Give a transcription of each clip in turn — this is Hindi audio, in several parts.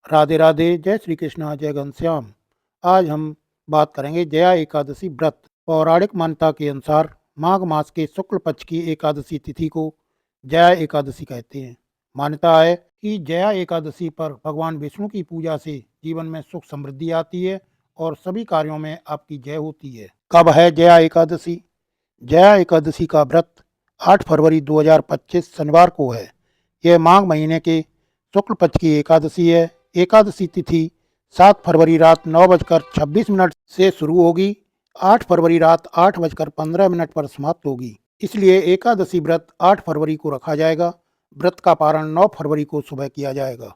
राधे राधे, जय श्री कृष्णा, जय घनश्याम। आज हम बात करेंगे जया एकादशी व्रत। पौराणिक मान्यता के अनुसार माघ मास के शुक्ल पक्ष की एकादशी तिथि को जया एकादशी कहते हैं। मान्यता है कि जया एकादशी पर भगवान विष्णु की पूजा से जीवन में सुख समृद्धि आती है और सभी कार्यों में आपकी जय होती है। कब है जया एकादशी? जया एकादशी का व्रत 8 फरवरी 2025 शनिवार को है। यह माघ महीने के शुक्ल पक्ष की एकादशी है। एकादशी तिथि 7 फरवरी रात 9:26 से शुरू होगी, 8 फरवरी रात 8:15 पर समाप्त होगी। इसलिए एकादशी व्रत 8 फरवरी को रखा जाएगा। व्रत का पारण 9 फरवरी को सुबह किया जाएगा।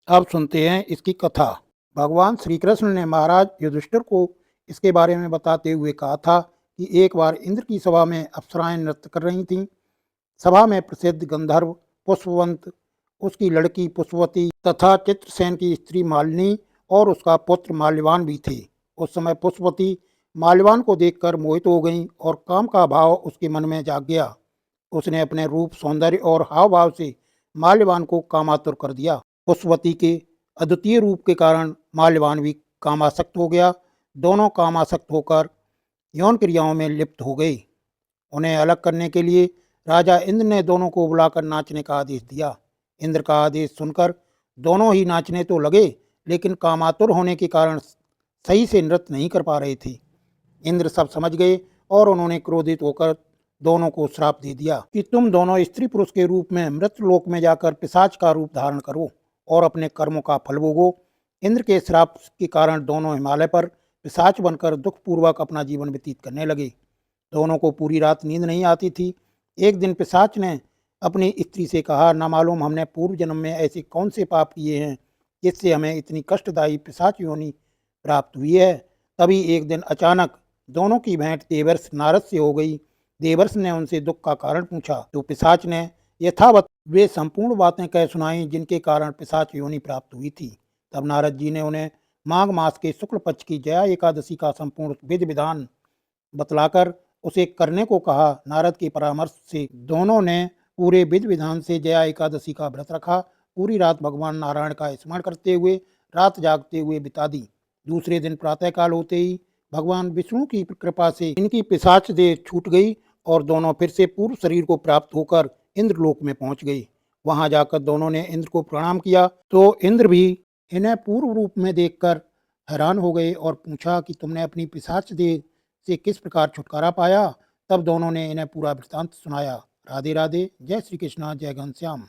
अब सुनते हैं इसकी कथा। भगवान श्री कृष्ण ने महाराज युधिष्ठिर को इसके बारे में बताते हुए कहा था कि एक बार इंद्र की सभा में अप्सराएं नृत्य कर रही थीं। सभा में प्रसिद्ध गंधर्व पुष्पवंत, उसकी लड़की पुष्पवती तथा चित्रसेन की स्त्री मालिनी और उसका पुत्र माल्यवान भी थे। उस समय पुष्पवती माल्यवान को देखकर मोहित हो गई और काम का भाव उसके मन में जाग गया। उसने अपने रूप, सौंदर्य और हाव भाव से माल्यवान को कामातुर कर दिया। पुष्पवती के अद्वितीय रूप के कारण माल्यवान भी कामासक्त हो गया। दोनों कामासक्त होकर यौन क्रियाओं में लिप्त हो गए। उन्हें अलग करने के लिए राजा इंद्र ने दोनों को बुलाकर नाचने का आदेश दिया। इंद्र का आदेश सुनकर दोनों ही नाचने तो लगे, लेकिन कामातुर होने के कारण सही से नृत्य नहीं कर पा रहे थे। इंद्र सब समझ गए और उन्होंने क्रोधित होकर दोनों को श्राप दे दिया कि तुम दोनों स्त्री पुरुष के रूप में मृत्यु लोक में जाकर पिशाच का रूप धारण करो और अपने कर्मों का फल भोगो। इंद्र के श्राप के कारण दोनों हिमालय पर पिशाच बनकर दुखपूर्वक अपना जीवन व्यतीत करने लगे। दोनों को पूरी रात नींद नहीं आती थी। एक दिन पिशाच ने अपनी स्त्री से कहा, न मालूम हमने पूर्व जन्म में ऐसे कौन से पाप किए हैं जिससे हमें इतनी कष्टदायी पिशाच योनि प्राप्त हुई है। तभी एक दिन अचानक दोनों की भेंट देवर्ष नारद से हो गई। देवर्ष ने उनसे दुख का कारण पूछा तो पिशाच ने यथावत वे संपूर्ण बातें कह सुनाई जिनके कारण पिशाच योनि प्राप्त हुई थी। तब नारद जी ने उन्हें माघ मास के शुक्ल पक्ष की जया एकादशी का संपूर्ण विधि विधान बतलाकर उसे करने को कहा। नारद के परामर्श से दोनों ने पूरे विधि विधान से जया एकादशी का व्रत रखा। पूरी रात भगवान नारायण का स्मरण करते हुए रात जागते हुए बिता दी। दूसरे दिन प्रातःकाल होते ही भगवान विष्णु की कृपा से इनकी पिशाच देह छूट गई और दोनों फिर से पूर्व शरीर को प्राप्त होकर इंद्रलोक में पहुंच गई। वहां जाकर दोनों ने इंद्र को प्रणाम किया तो इंद्र भी इन्हें पूर्व रूप में देखकर हैरान हो गए और पूछा कि तुमने अपनी पिशाच देह से किस प्रकार छुटकारा पाया। तब दोनों ने इन्हें पूरा वृत्तांत सुनाया। राधे राधे, जय श्री कृष्णा, जय घनश्याम।